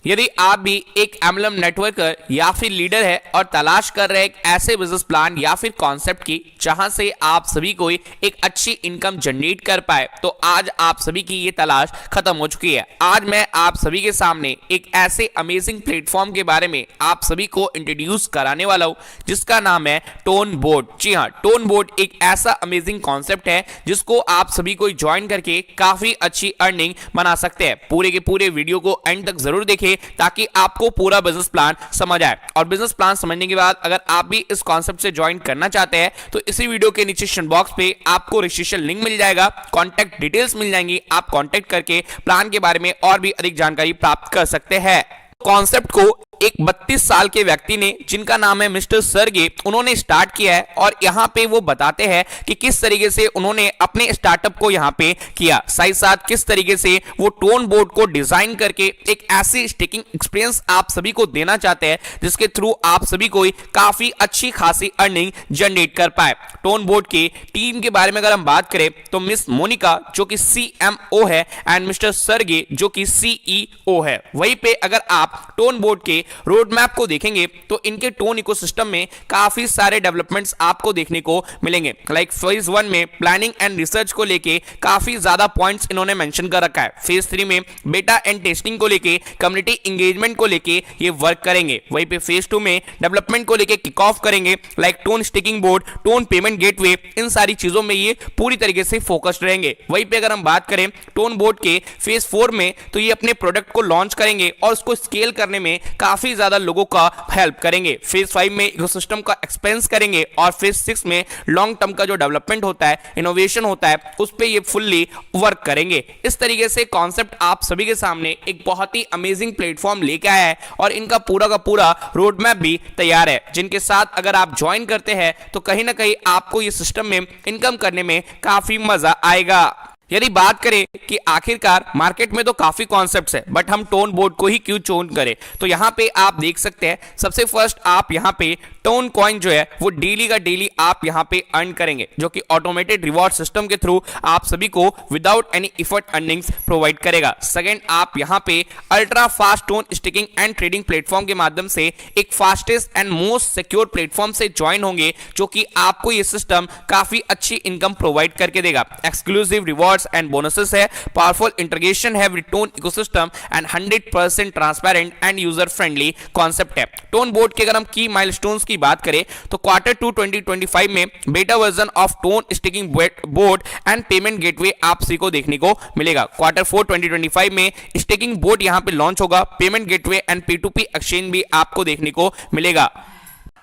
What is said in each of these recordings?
यदि आप भी एक एमएलएम नेटवर्कर या फिर लीडर है और तलाश कर रहे हैं एक ऐसे बिजनेस प्लान या फिर कॉन्सेप्ट की जहां से आप सभी को एक अच्छी इनकम जनरेट कर पाए, तो आज आप सभी की ये तलाश खत्म हो चुकी है। आज मैं आप सभी के सामने एक ऐसे अमेजिंग प्लेटफॉर्म के बारे में आप सभी को इंट्रोड्यूस कराने वाला हूं जिसका नाम है टोन बोर्ड। जी हाँ, टोन बोर्ड एक ऐसा अमेजिंग कॉन्सेप्ट है जिसको आप सभी को ज्वाइन करके काफी अच्छी अर्निंग बना सकते हैं। पूरे के पूरे वीडियो को एंड तक जरूर देखें ताकि आपको पूरा बिजनेस प्लान समझ आए। और बिजनेस प्लान समझने के बाद अगर आप भी इस कॉन्सेप्ट से ज्वाइन करना चाहते हैं तो इसी वीडियो के नीचे डिस्क्रिप्शन बॉक्स पे आपको रजिस्ट्रेशन लिंक मिल जाएगा, कॉन्टैक्ट डिटेल्स मिल जाएंगी। आप कॉन्टैक्ट करके प्लान के बारे में और भी अधिक जानकारी प्राप्त कर सकते हैं। कॉन्सेप्ट को एक 32 साल के व्यक्ति ने, जिनका नाम है मिस्टर सर्गे, उन्होंने स्टार्ट किया है और यहाँ पे वो बताते हैं कि किस तरीके से उन्होंने अपने स्टार्टअप को यहाँ पे किया, साथ साथ किस तरीके से वो टोन बोर्ड को डिजाइन करके एक ऐसी स्टेकिंग एक्सपीरियंस आप सभी को देना चाहते हैं जिसके थ्रू आप सभी को काफी अच्छी खासी अर्निंग जनरेट कर पाए। टोन बोर्ड के टीम के बारे में अगर हम बात करें तो मिस मोनिका जो कि CMO है एंड मिस्टर सर्गे जो कि CEO है। वहीं पे अगर आप टोन बोर्ड के रोड मैप को देखेंगे तो इनके टोन इकोसिस्टम में काफी सारे डेवलपमेंट्स आपको देखने को मिलेंगे। लाइक फेज 1 में प्लानिंग एंड रिसर्च को लेके काफी ज्यादा पॉइंट्स इन्होंने मेंशन कर रखा है। फेज 3 में बेटा एंड टेस्टिंग को लेके, कम्युनिटी एंगेजमेंट को लेके ये वर्क करेंगे। वहीं पे फेज 2 में डेवलपमेंट को लेके किक ऑफ करेंगे, like tone sticking board, tone payment gateway, इन सारी चीजों में ये पूरी तरीके से फोकस्ड रहेंगे। वहीं पे अगर हम बात करें टोन बोर्ड के फेज 4 में तो ये अपने प्रोडक्ट को लॉन्च करेंगे और उसको स्केल करने में काफी ज्यादा लोगों का हेल्प करेंगे। फेज 5 में इकोसिस्टम का एक्सपेंस करेंगे और फेज 6 में लॉन्ग टर्म का जो डेवलपमेंट होता है, इनोवेशन होता है, उस पे ये फुल्ली वर्क करेंगे। इस तरीके से कॉन्सेप्ट आप सभी के सामने एक बहुत ही अमेजिंग प्लेटफॉर्म लेके आया है और इनका पूरा का पूरा रोड मैप भी तैयार है, जिनके साथ अगर आप ज्वाइन करते हैं तो कहीं ना कहीं आपको ये सिस्टम में इनकम करने में काफी मजा आएगा। यदि बात करें कि आखिरकार मार्केट में तो काफी कॉन्सेप्ट्स है, बट हम टोन बोर्ड को ही क्यों चूज करें, तो यहाँ पे आप देख सकते हैं सबसे फर्स्ट आप यहाँ पे टोन कॉइन जो है वो डेली का डेली आप यहाँ पे अर्न करेंगे, जो कि ऑटोमेटेड रिवॉर्ड सिस्टम के थ्रू आप सभी को without any effort earnings provide करेगा। सेकंड, आप यहाँ पे ultra fast tone sticking and trading platform के माध्यम से एक fastest and most secure platform से ज्वाइन होंगे, जो कि आपको ये सिस्टम काफी अच्छी इनकम प्रोवाइड करके देगा। एक्सक्लूसिव रिवॉर्ड एंड बोनसेस है, पावरफुल इंटीग्रेशन है with tone ecosystem and 100% transparent and user friendly concept है। टोन बोर्ड के अगर हम की माइलस्टोन्स की बात करें तो Q2 2025 में beta version of tone sticking board and payment gateway आप सभी को देखने को मिलेगा। Q4 2025 में स्टिकिंग बोर्ड यहां पे लॉन्च होगा, payment gateway and P2P exchange भी आपको देखने को मिलेगा।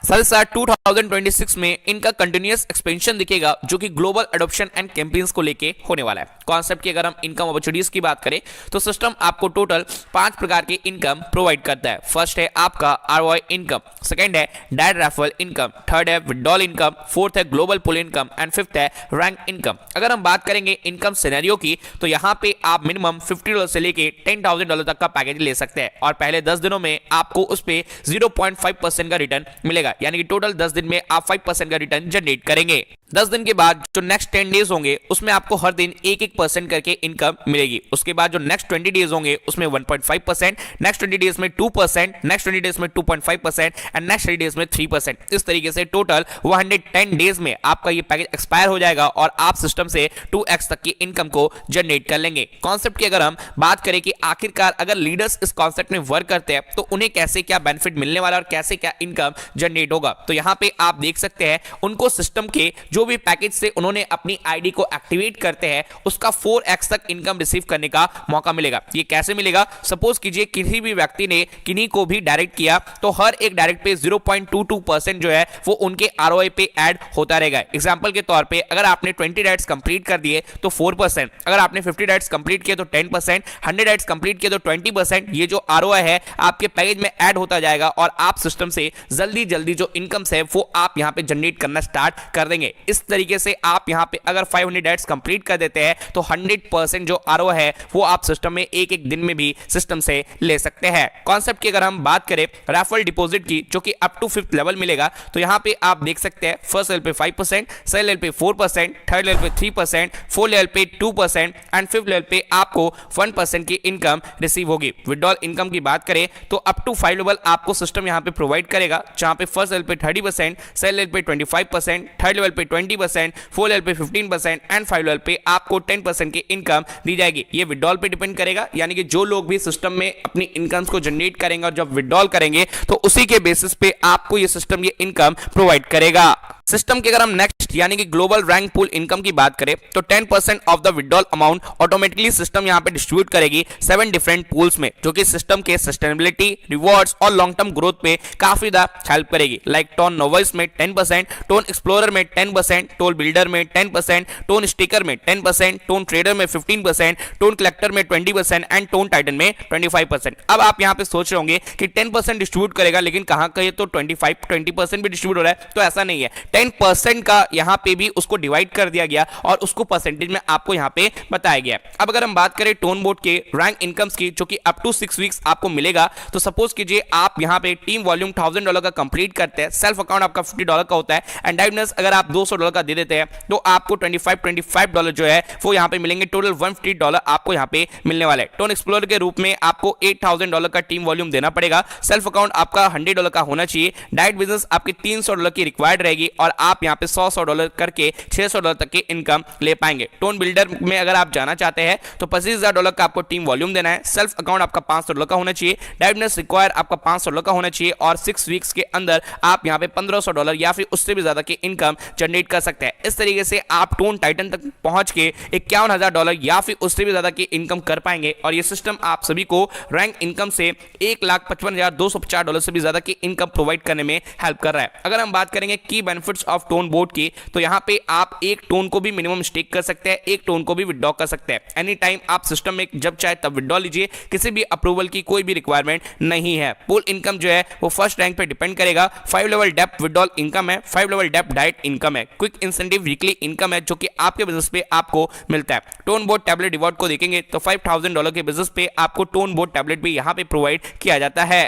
साथ 2026 में इनका कंटिन्यूअस एक्सपेंशन दिखेगा, जो कि ग्लोबल एडॉप्शन एंड कैंपेन्स को लेके होने वाला है। कॉन्सेप्ट की अगर हम इनकम अपॉर्चुनिटीज की बात करें तो सिस्टम आपको टोटल 5 प्रकार की इनकम प्रोवाइड करता है। फर्स्ट है आपका ROI इनकम, सेकंड है डायरेक्ट रेफरल इनकम, थर्ड है विड्रॉल इनकम, फोर्थ है global pool income and fifth है रैंक इनकम। अगर हम बात करेंगे इनकम सिनेरियो की तो यहाँ पे आप मिनिमम $50 से लेके $10,000 तक का पैकेज ले सकते हैं और पहले 10 दिनों में आपको उस पे 0.5% का रिटर्न मिलेगा, यानी कि टोटल 10 दिन में आप 5% का रिटर्न जनरेट करेंगे। 10 दिन के बाद जो नेक्स्ट 10 डेज होंगे उसमें आपको हर दिन 1% करके इनकम मिलेगी। उसके बाद जो नेक्स्ट 20 डेज होंगे उसमें 1.5%, नेक्स्ट 20 डेज में 2%, नेक्स्ट 20 डेज में 2.5% एंड नेक्स्ट 30 डेज में 3%। इस तरीके से टोटल 110 डेज में आपका ये पैकेज एक्सपायर हो जाएगा और आप सिस्टम से 2x तक की इनकम को जनरेट कर लेंगे। कॉन्सेप्ट की अगर हम बात करें कि आखिरकार अगर लीडर्स इस कॉन्सेप्ट में वर्क करते हैं तो उन्हें कैसे क्या बेनिफिट मिलने वाला और कैसे क्या इनकम जनरेट होगा, तो यहाँ पे आप देख सकते हैं उनको सिस्टम के जो भी पैकेज से उन्होंने अपनी आईडी को एक्टिवेट करते हैं उसका 4x तक इनकम रिसीव करने का मौका मिलेगा। ये कैसे मिलेगा, सपोज कीजिए किसी भी व्यक्ति ने किन्हीं को भी डायरेक्ट किया तो हर एक डायरेक्ट पे 0.22% जो है वो उनके ROI पे ऐड होता रहेगा। एग्जांपल के तौर पे अगर आपने 20 डायरेक्ट्स कंप्लीट कर दिए तो 4%, अगर आपने 50 डायरेक्ट्स कंप्लीट किए तो 10%, 100 डायरेक्ट्स कंप्लीट किए तो 20%। ये जो ROI है आपके पैकेज में ऐड होता जाएगा और आप सिस्टम से जल्दी जो इनकम्स है वो आप यहाँ पे जनरेट करना स्टार्ट कर देंगे। इस तरीके से आप यहाँ पे अगर 500 एड्स कंप्लीट कर देते हैं तो 100% जो आरओ है वो आप सिस्टम में एक एक दिन में भी सिस्टम से ले सकते हैं। कॉन्सेप्ट की अगर हम बात करें रेफरल डिपॉजिट की, जो कि अप टू 5th लेवल मिलेगा, तो यहाँ पे आप देख सकते हैं फर्स्ट लेवल पे 5%, सेकंड लेवल पे 4%, थर्ड लेवल पे 3%, फोर्थ लेवल पे 2% एंड फिफ्थ लेवल पे आपको 1% की इनकम रिसीव होगी। विड्रॉल इनकम की बात करें तो अप टू 5 लेवल आपको सिस्टम यहाँ पे प्रोवाइड करेगा, जहां पे फर्स्ट लेवल पे 30%, सेकंड लेवल पे 25%, थर्ड लेवल पे 20%, फोर्थ लेवल पे 15% एंड 5 लेवल पे आपको 10% की इनकम दी जाएगी। ये विड्रॉल पे डिपेंड करेगा, यानी कि जो लोग भी सिस्टम में अपनी इनकम्स को जनरेट करेंगे और जब विड्रॉल करेंगे तो उसी के बेसिस पे आपको ये सिस्टम ये इनकम प्रोवाइड करेगा। सिस्टम के अगर हम नेक्स्ट यानी कि ग्लोबल रैंक पूल इनकम की बात करें तो 10% of the withdrawal amount automatically system यहां पे डिस्ट्रीब्यूट करेगी 7 डिफरेंट पूल्स में, जो कि सिस्टम के सस्टेनेबिलिटी, रिवॉर्ड्स और लॉन्ग टर्म ग्रोथ पे काफी ज्यादा हेल्प करेगी। लाइक टोन नोवाइस में 10%, टोन एक्सप्लोरर में 10%, टोन बिल्डर में 10%, टोन स्टिकर में 10%, टोन ट्रेडर में 15%, टोन कलेक्टर में 20% एंड टोन टाइटन में 25%। अब आप यहां पे सोच रहे होंगे कि 10% डिस्ट्रीब्यूट करेगा, लेकिन कहां का ये तो 20% भी डिस्ट्रीब्यूट हो रहा है, तो ऐसा नहीं है। 10% का यहां पे भी उसको डिवाइड कर दिया गया और उसको परसेंटेज में आपको यहां पे बताया गया। अब अगर हम बात करें टोन बोर्ड के रैंक इनकम्स की, जो कि अप टू 6 वीक्स आपको मिलेगा, तो सपोज कीजिए आप यहां पे टीम वॉल्यूम $1000 का कंप्लीट करते हैं, सेल्फ अकाउंट आपका $50 का होता है एंड डाइवनेस अगर आप $200 का दे देते हैं तो आपको $25 जो है वो यहां पे मिलेंगे। टोटल $150 आपको यहां पे मिलने वाला है। टोन एक्सप्लोरर के रूप में आपको $8000 का टीम वॉल्यूम देना पड़ेगा। सेल्फ अकाउंट आपका $100 का होना चाहिए। डाइट बिजनेस आपकी $300 की रिक्वायर्ड रहेगी और आप यहां पे $100 करके $600 तक की इनकम ले पाएंगे। टोन बिल्डर में अगर आप जाना चाहते हैं तो $25000 का आपको टीम वॉल्यूम देना है। सेल्फ अकाउंट आपका $500 का होना चाहिए। डाइटनेस रिक्वायर आपका $500 का होना चाहिए और 6 वीक्स के अंदर आप यहां पे $1500 या फिर उससे भी ज्यादा की इनकम जनरेट कर सकते हैं। इस तरीके से आप टोन टाइटन तक पहुंच के $51000 या फिर उससे भी ज्यादा की इनकम कर पाएंगे और ये सिस्टम आप सभी को रैंक इनकम से $1,55,250 से भी ज्यादा की इनकम प्रोवाइड करने में हेल्प कर रहा है। अगर हम बात करेंगे key benefits of tone board की, तो यहां पे आप एक टोन को भी मिनिमम स्टेक कर सकते हैं, एक टोन को भी विड्रॉ कर सकते हैं। एनी टाइम आप सिस्टम में जब चाहे तब विड्रॉ लीजिए, किसी भी अप्रूवल की कोई भी रिक्वायरमेंट नहीं है। पूल इनकम जो है वो फर्स्ट रैंक पे डिपेंड करेगा। 5 लेवल डेप्थ विड्रॉल इनकम है, 5 लेवल डेप्थ डाइट इनकम है, क्विक इंसेंटिव वीकली इनकम है, जो कि आपके बिजनेस पे आपको मिलता है। टोन बोर्ड टैबलेट रिवॉर्ड को देखेंगे तो $5000 के बिजनेस पे आपको टोन बोर्ड टैबलेट भी यहां पे प्रोवाइड किया जाता है।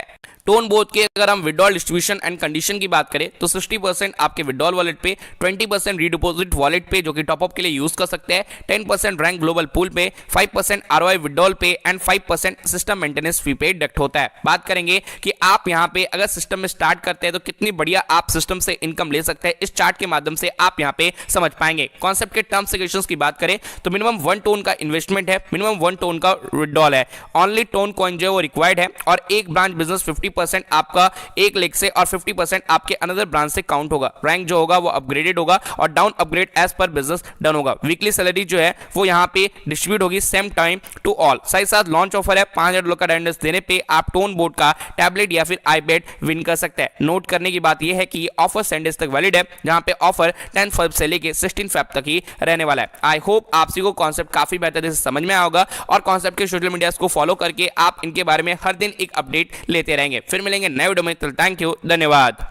टोन बोर्ड के अगर हम विड्रॉल डिस्ट्रीब्यूशन एंड कंडीशन की बात करें तो 60% आपके विड्रॉल वॉलेट पे, 20% रीडिपोजिट वॉलेट पे जो कि टॉपअप के लिए यूज कर सकते हैं, 10% रैंक ग्लोबल पूल पे, 5% आरओआई विड्रॉल पे एंड 5% सिस्टम मेंटेनेंस फी पे डिडक्ट होता है। बात करेंगे कि आप यहां पे अगर सिस्टम में स्टार्ट करते हैं तो कितनी बढ़िया आप सिस्टम से इनकम ले सकते हैं, इस चार्ट के माध्यम से आप यहां पे समझ पाएंगे। कॉन्सेप्ट के टर्म्स एंड कंडीशंस की बात करें तो मिनिमम 1 टोन का इन्वेस्टमेंट है, मिनिमम 1 टोन का विड्रॉल है, ओनली टोन कॉइन जो है वो रिक्वायर्ड है और एक ब्रांच बिजनेस 50% आपका एक लेग से और 50% आपके अनदर ब्रांच से काउंट होगा। रैंक जो होगा वो अपग्रेडेड होगा और down upgrade as per business done होगा। वीकली सैलरी जो है वो यहां पे डिस्ट्रीब्यूट होगी सेम टाइम टू ऑल। साथ ही साथ लॉन्च ऑफर है, $5000 का डाइनेस देने पे आप टोन बोर्ड का टैबलेट या फिर आईपैड विन कर सकते हैं। नोट करने की बात यह है कि ये ऑफर 7 डेज तक वैलिड है, जहां पे ऑफर 10 फरवरी से लेके 16 फरवरी तक ही रहने वाला है। आई होप आप सभी को कॉन्सेप्ट काफी बेहतर से समझ में आया होगा और कॉन्सेप्ट के सोशल मीडिया को फॉलो करके आप इनके बारे में हर दिन एक अपडेट लेते रहेंगे। फिर मिलेंगे नए वीडियो में, थैंक यू, धन्यवाद।